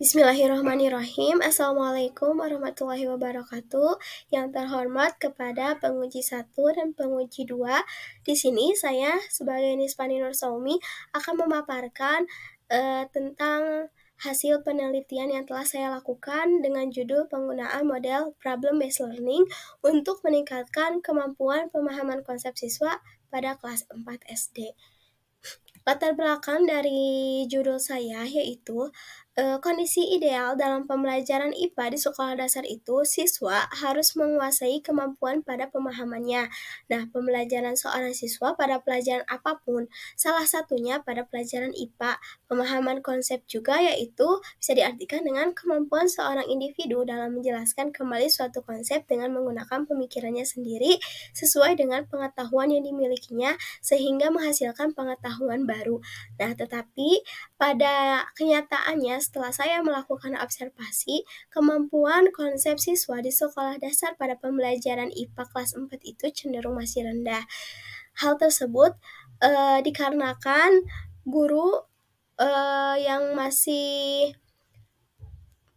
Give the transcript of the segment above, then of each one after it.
Bismillahirrahmanirrahim. Assalamualaikum warahmatullahi wabarakatuh. Yang terhormat kepada penguji 1 dan penguji 2. Di sini saya sebagai Nisfani Nur Saumi akan memaparkan tentang hasil penelitian yang telah saya lakukan dengan judul penggunaan model problem based learning untuk meningkatkan kemampuan pemahaman konsep siswa pada kelas 4 SD. Latar belakang dari judul saya yaitu kondisi ideal dalam pembelajaran IPA di sekolah dasar itu siswa harus menguasai kemampuan pada pemahamannya. Nah, pembelajaran seorang siswa pada pelajaran apapun, salah satunya pada pelajaran IPA, pemahaman konsep juga yaitu bisa diartikan dengan kemampuan seorang individu dalam menjelaskan kembali suatu konsep dengan menggunakan pemikirannya sendiri sesuai dengan pengetahuan yang dimilikinya sehingga menghasilkan pengetahuan baru. Nah, tetapi pada kenyataannya setelah saya melakukan observasi, kemampuan konsep siswa di sekolah dasar pada pembelajaran IPA kelas 4 itu cenderung masih rendah. Hal tersebut dikarenakan guru yang masih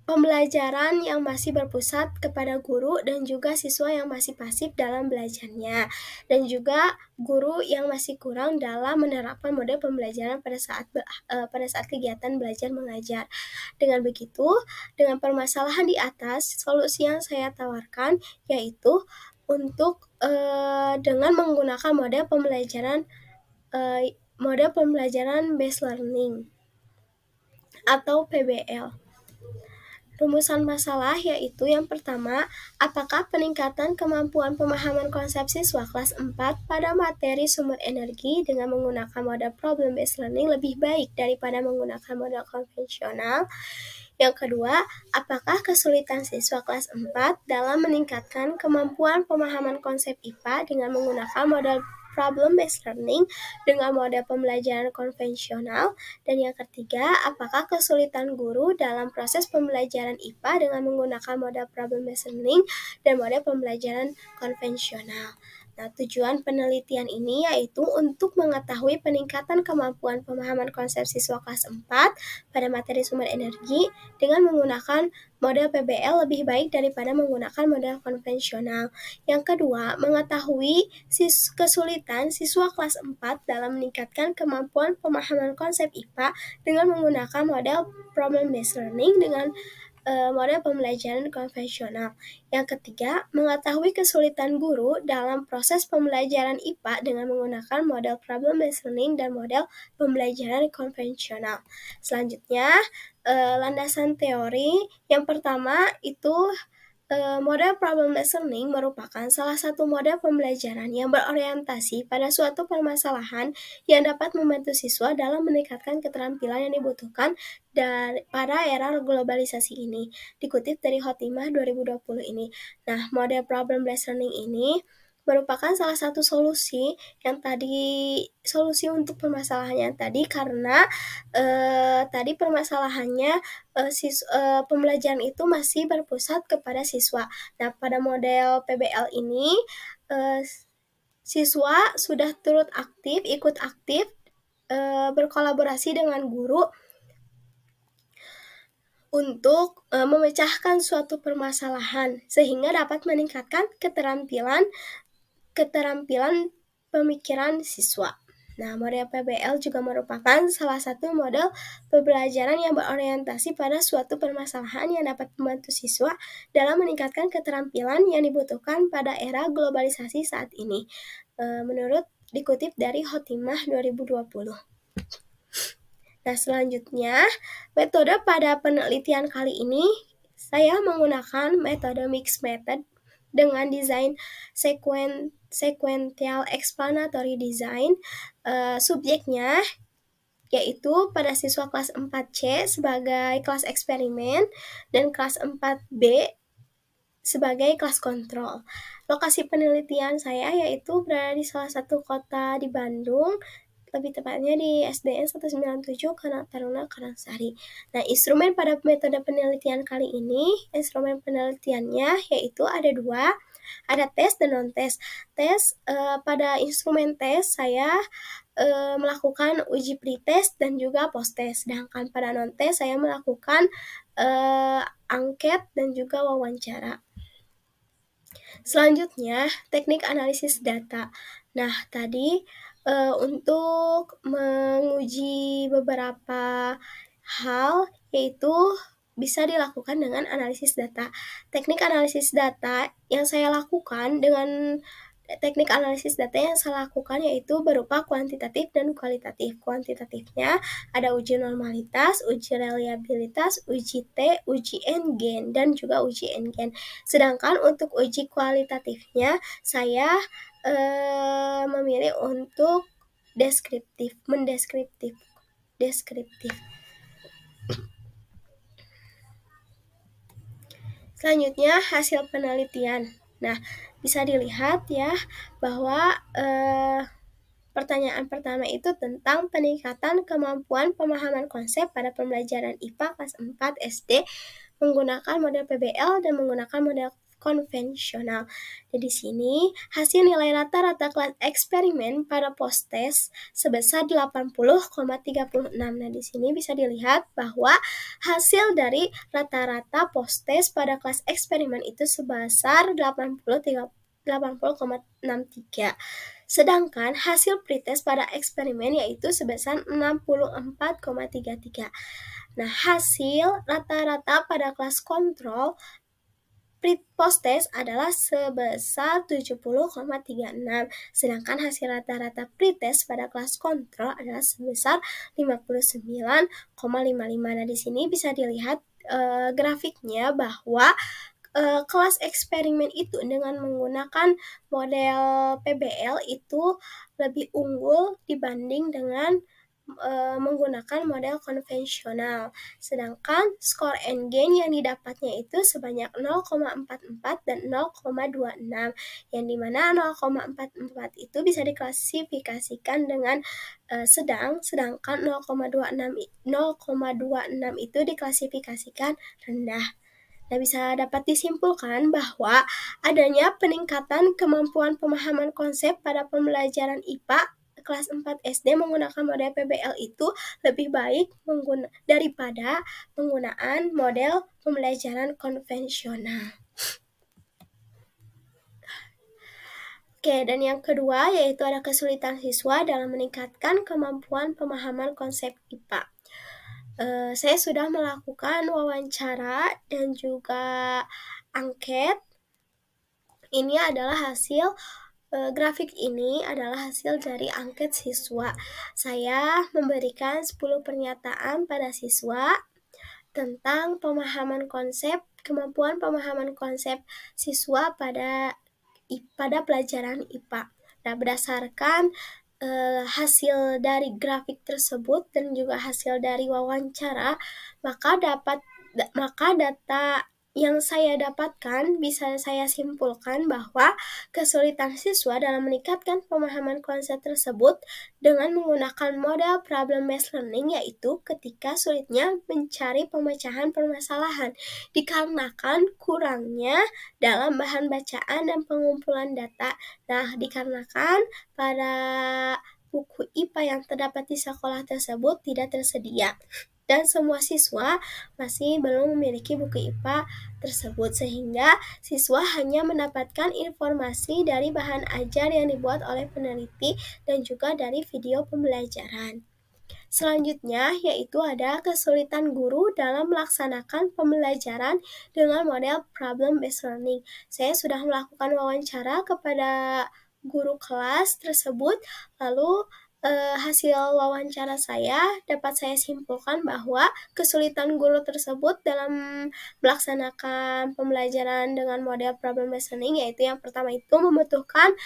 pembelajaran yang masih berpusat kepada guru dan juga siswa yang masih pasif dalam belajarnya, dan juga guru yang masih kurang dalam menerapkan model pembelajaran pada saat kegiatan belajar mengajar. Dengan begitu, dengan permasalahan di atas, solusi yang saya tawarkan yaitu untuk dengan menggunakan model pembelajaran based learning atau PBL. Rumusan masalah yaitu yang pertama, apakah peningkatan kemampuan pemahaman konsep siswa kelas 4 pada materi sumber energi dengan menggunakan model problem based learning lebih baik daripada menggunakan model konvensional? Yang kedua, apakah kesulitan siswa kelas 4 dalam meningkatkan kemampuan pemahaman konsep IPA dengan menggunakan model problem based learning dengan model pembelajaran konvensional? Dan yang ketiga, apakah kesulitan guru dalam proses pembelajaran IPA dengan menggunakan model problem based learning dan model pembelajaran konvensional? Nah, tujuan penelitian ini yaitu untuk mengetahui peningkatan kemampuan pemahaman konsep siswa kelas 4 pada materi sumber energi dengan menggunakan model PBL lebih baik daripada menggunakan model konvensional. Yang kedua, mengetahui kesulitan siswa kelas 4 dalam meningkatkan kemampuan pemahaman konsep IPA dengan menggunakan model problem based learning dengan model pembelajaran konvensional. Yang ketiga, mengetahui kesulitan guru dalam proses pembelajaran IPA dengan menggunakan model problem based learning dan model pembelajaran konvensional. Selanjutnya, landasan teori. Yang pertama itu model problem based learning merupakan salah satu model pembelajaran yang berorientasi pada suatu permasalahan yang dapat membantu siswa dalam meningkatkan keterampilan yang dibutuhkan pada era globalisasi ini. Dikutip dari Khotimah 2020 ini. Nah, model problem based learning ini merupakan salah satu solusi untuk permasalahannya tadi karena tadi permasalahannya pembelajaran itu masih berpusat kepada siswa. Nah, pada model PBL ini siswa sudah ikut aktif berkolaborasi dengan guru untuk memecahkan suatu permasalahan sehingga dapat meningkatkan keterampilan pemikiran siswa. Nah, model PBL juga merupakan salah satu model pembelajaran yang berorientasi pada suatu permasalahan yang dapat membantu siswa dalam meningkatkan keterampilan yang dibutuhkan pada era globalisasi saat ini. Menurut dikutip dari Khotimah 2020. Nah, selanjutnya, metode pada penelitian kali ini saya menggunakan metode mixed method dengan desain sequential explanatory design. Subjeknya yaitu pada siswa kelas 4C sebagai kelas eksperimen dan kelas 4B sebagai kelas kontrol. Lokasi penelitian saya yaitu berada di salah satu kota di Bandung, lebih tepatnya di SDN 197 Karang Taruna Karangsari. Nah, instrumen pada metode penelitian kali ini, instrumen penelitiannya yaitu ada 2, ada tes dan non-tes. Tes, pada instrumen tes saya melakukan uji pretest dan juga post-test. Sedangkan pada non-test saya melakukan angket dan juga wawancara. Selanjutnya, teknik analisis data. Nah, tadi untuk menguji beberapa hal, yaitu bisa dilakukan dengan analisis data. Teknik analisis data yang saya lakukan dengan teknik analisis data yang saya lakukan yaitu berupa kuantitatif dan kualitatif. Kuantitatifnya ada uji normalitas, uji reliabilitas, uji T, uji N-gen, dan juga uji N-gen. Sedangkan untuk uji kualitatifnya saya memilih untuk deskriptif. Selanjutnya, hasil penelitian. Nah, bisa dilihat ya bahwa pertanyaan pertama itu tentang peningkatan kemampuan pemahaman konsep pada pembelajaran IPA kelas 4 SD menggunakan model PBL dan menggunakan model konvensional. Jadi di sini hasil nilai rata-rata kelas eksperimen pada post-test sebesar 80,36. Nah, di sini bisa dilihat bahwa hasil dari rata-rata post-test pada kelas eksperimen itu sebesar 80,63. Sedangkan hasil pretest pada eksperimen yaitu sebesar 64,33. Nah, hasil rata-rata pada kelas kontrol post-test adalah sebesar 70,36, sedangkan hasil rata-rata pretest pada kelas kontrol adalah sebesar 59,55. Nah, di sini bisa dilihat grafiknya bahwa kelas eksperimen itu dengan menggunakan model PBL itu lebih unggul dibanding dengan menggunakan model konvensional. Sedangkan skor N-gen yang didapatnya itu sebanyak 0,44 dan 0,26, yang dimana 0,44 itu bisa diklasifikasikan dengan sedang, sedangkan 0,26 itu diklasifikasikan rendah. Nah, bisa dapat disimpulkan bahwa adanya peningkatan kemampuan pemahaman konsep pada pembelajaran IPA kelas 4 SD menggunakan model PBL itu lebih baik daripada penggunaan model pembelajaran konvensional. Oke, dan yang kedua yaitu ada kesulitan siswa dalam meningkatkan kemampuan pemahaman konsep IPA. Saya sudah melakukan wawancara dan juga angket. Ini adalah hasil grafik ini adalah hasil dari angket siswa. Saya memberikan 10 pernyataan pada siswa tentang pemahaman konsep, kemampuan pemahaman konsep siswa pada pelajaran IPA. Nah, berdasarkan hasil dari grafik tersebut dan juga hasil dari wawancara, maka data yang saya dapatkan bisa saya simpulkan bahwa kesulitan siswa dalam meningkatkan pemahaman konsep tersebut dengan menggunakan model problem-based learning yaitu ketika sulitnya mencari pemecahan permasalahan dikarenakan kurangnya dalam bahan bacaan dan pengumpulan data. Nah, dikarenakan pada buku IPA yang terdapat di sekolah tersebut tidak tersedia dan semua siswa masih belum memiliki buku IPA tersebut, sehingga siswa hanya mendapatkan informasi dari bahan ajar yang dibuat oleh peneliti dan juga dari video pembelajaran. Selanjutnya yaitu ada kesulitan guru dalam melaksanakan pembelajaran dengan model problem-based learning. Saya sudah melakukan wawancara kepada guru kelas tersebut, lalu hasil wawancara saya dapat saya simpulkan bahwa kesulitan guru tersebut dalam melaksanakan pembelajaran dengan model problem-based learning yaitu yang pertama itu membutuhkan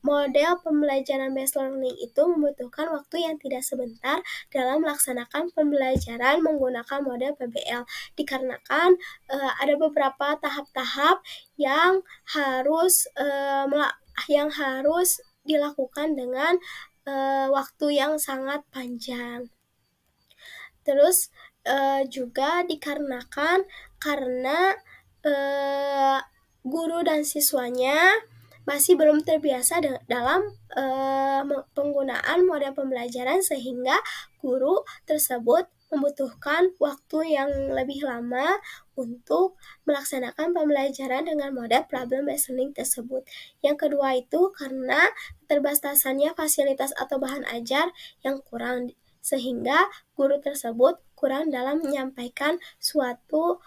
model pembelajaran based learning itu membutuhkan waktu yang tidak sebentar dalam melaksanakan pembelajaran menggunakan model PBL dikarenakan ada beberapa tahap-tahap yang harus dilakukan dengan waktu yang sangat panjang. Terus juga dikarenakan karena guru dan siswanya masih belum terbiasa dalam penggunaan model pembelajaran sehingga guru tersebut membutuhkan waktu yang lebih lama untuk melaksanakan pembelajaran dengan model problem-based learning tersebut. Yang kedua itu karena keterbatasannya fasilitas atau bahan ajar yang kurang, sehingga guru tersebut kurang dalam menyampaikan suatu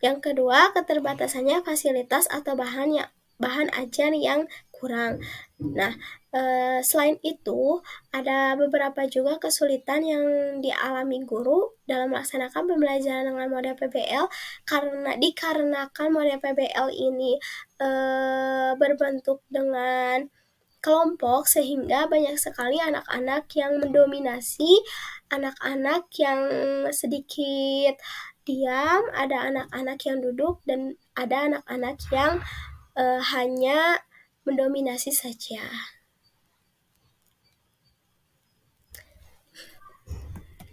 Yang kedua, keterbatasannya fasilitas atau bahan ajar yang kurang. Nah, selain itu, ada beberapa juga kesulitan yang dialami guru dalam melaksanakan pembelajaran dengan model PBL dikarenakan model PBL ini berbentuk dengan kelompok, sehingga banyak sekali anak-anak yang mendominasi, anak-anak yang sedikit diam, ada anak-anak yang duduk, dan ada anak-anak yang hanya mendominasi saja.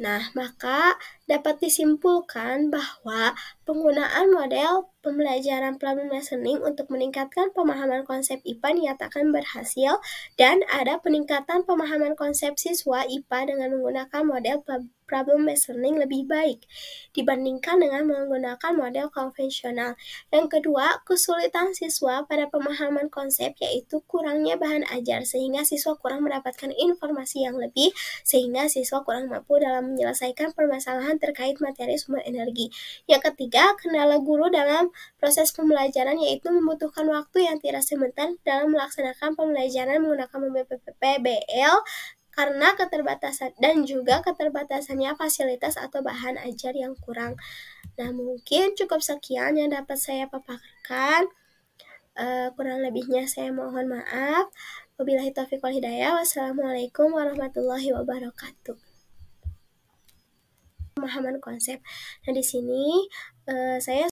Nah, maka dapat disimpulkan bahwa penggunaan model pembelajaran problem-based learning untuk meningkatkan pemahaman konsep IPA dinyatakan berhasil, dan ada peningkatan pemahaman konsep siswa IPA dengan menggunakan model problem-based learning lebih baik dibandingkan dengan menggunakan model konvensional. Yang kedua, kesulitan siswa pada pemahaman konsep yaitu kurangnya bahan ajar, sehingga siswa kurang mendapatkan informasi yang lebih, sehingga siswa kurang mampu dalam menyelesaikan permasalahan terkait materi sumber energi. Yang ketiga, kendala guru dalam proses pembelajaran yaitu membutuhkan waktu yang tidak sebentar dalam melaksanakan pembelajaran menggunakan PBL karena keterbatasan dan juga keterbatasannya fasilitas atau bahan ajar yang kurang. Nah, mungkin cukup sekian yang dapat saya paparkan. Kurang lebihnya saya mohon maaf. Wabillahi taufiq wal hidayah. Wassalamualaikum warahmatullahi wabarakatuh. Pemahaman konsep. Nah, di sini saya